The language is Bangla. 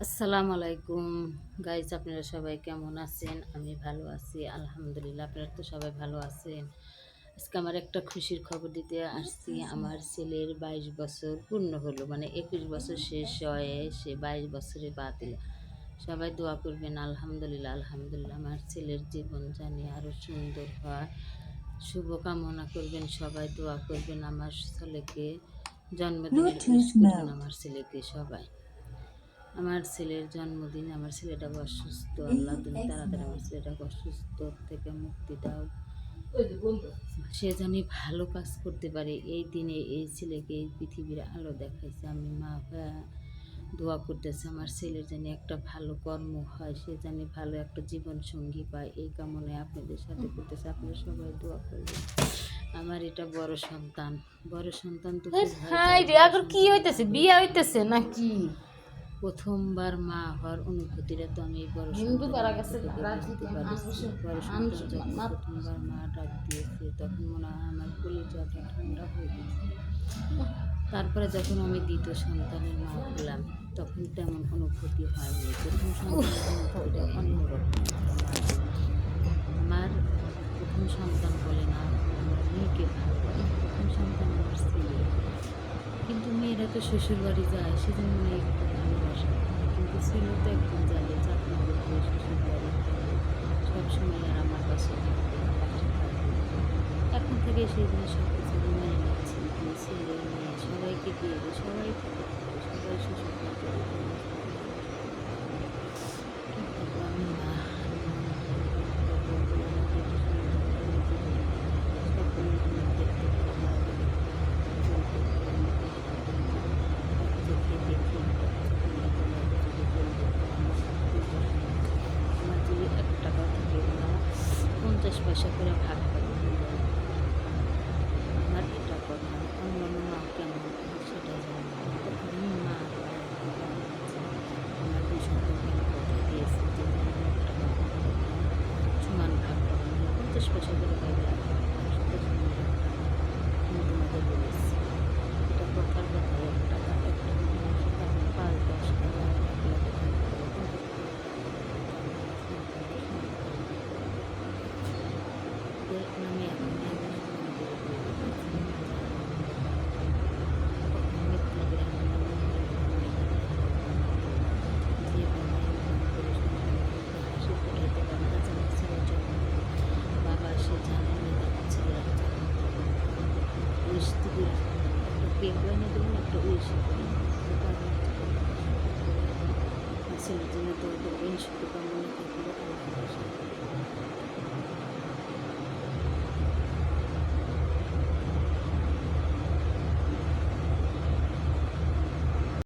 আসসালামু আলাইকুম গাইজ, আপনারা সবাই কেমন আছেন? আমি ভালো আছি আলহামদুলিল্লাহ। আপনারা তো সবাই ভালো আছেন। আজকে আমার একটা খুশির খবর দিতে আসছি। আমার ছেলের 22 বছর পূর্ণ হলো, মানে 21 বছর শেষ হয়ে সে 22 বছরে পা দিল। সবাই দোয়া করবেন। আলহামদুলিল্লাহ আলহামদুলিল্লাহ। আমার ছেলের জীবন জানি আরও সুন্দর হয়, শুভকামনা করবেন, সবাই দোয়া করবেন। আমার ছেলেকে জন্মদিনের উইশ করবেন আমার ছেলেকে সবাই। আমার ছেলের জন্মদিন, আমার ছেলেটা অসুস্থ। আল্লাহ তুমি তাড়াতাড়ি আমার ছেলেটাকে অসুস্থ থেকে মুক্তি দাও, সে জানি ভালো কাজ করতে পারে। এই দিনে এই ছেলেকে এই পৃথিবীর আলো দেখাইছে। আমি মা দোয়া করতেছে আমার ছেলের জানি একটা ভালো কর্ম হয়, সে জানি ভালো একটা জীবন সঙ্গী পায়, এই কামনায় আপনাদের সাথে করতেছে। আপনারা সবাই দোয়া করবেন। আমার এটা বড় সন্তান, বড় সন্তান তো কি হইতেছে, বিয়ে হইতেছে নাকি? প্রথমবার মা হওয়ার অনুভূতিটা তো আমি বড় হিন্দু পাড়া সন্তানের গেছে থেকে বুঝতে পারছি। বড় সন্তান যখন প্রথমবার মা ডাক দিয়েছে তখন মনে হয় আমার কলিজাটা ঠান্ডা হয়ে গেছে। তারপরে যখন আমি দ্বিতীয় সন্তানের মা হলাম তখন তেমন অনুভূতি হয়নি। প্রথম সন্তানের অনুভূতিটা অন্যরকম একটা মা। আমার প্রথম সন্তান বলে না, আমার মেয়েকে ভালোবাসে। প্রথম সন্তান আমার ছেলে, কিন্তু মেয়েরা তো শ্বশুর বাড়ি যায় সেজন্য মেয়েকে ভালোবাসা করে। কিন্তু ছেলে তো একদিন যাবে, চাকরি করবে, শ্বশুর বাড়ি যাবে, সবসময় আর আমার পাশে থাকবে না, পাশে থাকবে না। এখন থেকে সেই জিনিস সব কিছু মেনে নিচ্ছি যে ছেলে মেয়ে সবাইকে দিয়ে দেবে, সবাই থাকে থাকবে, সবাই শ্বশুর বাড়ি যাবে। কি করবো আমি মা, আমি মনে করি ভগবান আমাকে একটু সন্তানটা নিজে দিন, সকলের জন্য দেখতে পারি, ভালো দেখতে পারি, চলতে পারি, আমাকে সন্তান দিন। এক চোখে দেখি, এক চোখে না তোমাকে যদি বলবো আমার সত্যি পছন্দ। আমার যদি 1 টাকা থাকে ওরা 50 পয়সা করে ভাগ করে দিবে। আমার এটা কথা। অন্যান্য মা কেমন সেটা জানি না, কিন্তু আমি মা হয়ে আমার ভালো লাগছে। আমার 2 সন্তানকে আমি কথা দিয়েছি যে আমার 1 টাকা হবে ওরা সমান ভাগ করে নেবে, 50 পয়সা করে পাইলে রাখা হবে না, সেটা জন্য 1 টাকা আমি তোমাদের বলেছি। এটা কথার কথা। 1 টাকা, একটা মানুষ তখন 5-10 টাকা 1 লাখে থাকতে পারে, কিন্তু তাহলে আমার সন্তানকে সমান করে দিতে হবে। ওদের নামে এখন আমি সমান করে দিয়ে দিতেছি। যারা আমাকে ভালো বলবে, কখনো মিথ্যা করে আমার নামে যে বানায় নাম করে সন্তানের মুখে হাসি ফোটাইতে পারে। আজ আমার ছেলের জন্মদিন, বাবা সে জানে না আমার ছেলের আজ জন্মদিন, উইশ দিবি, একটা কেক বানিয়ে দেবেন, একটা উইশ করবেন, এটা আমি করবো। আমার ছেলের জন্য দোয়া করবেন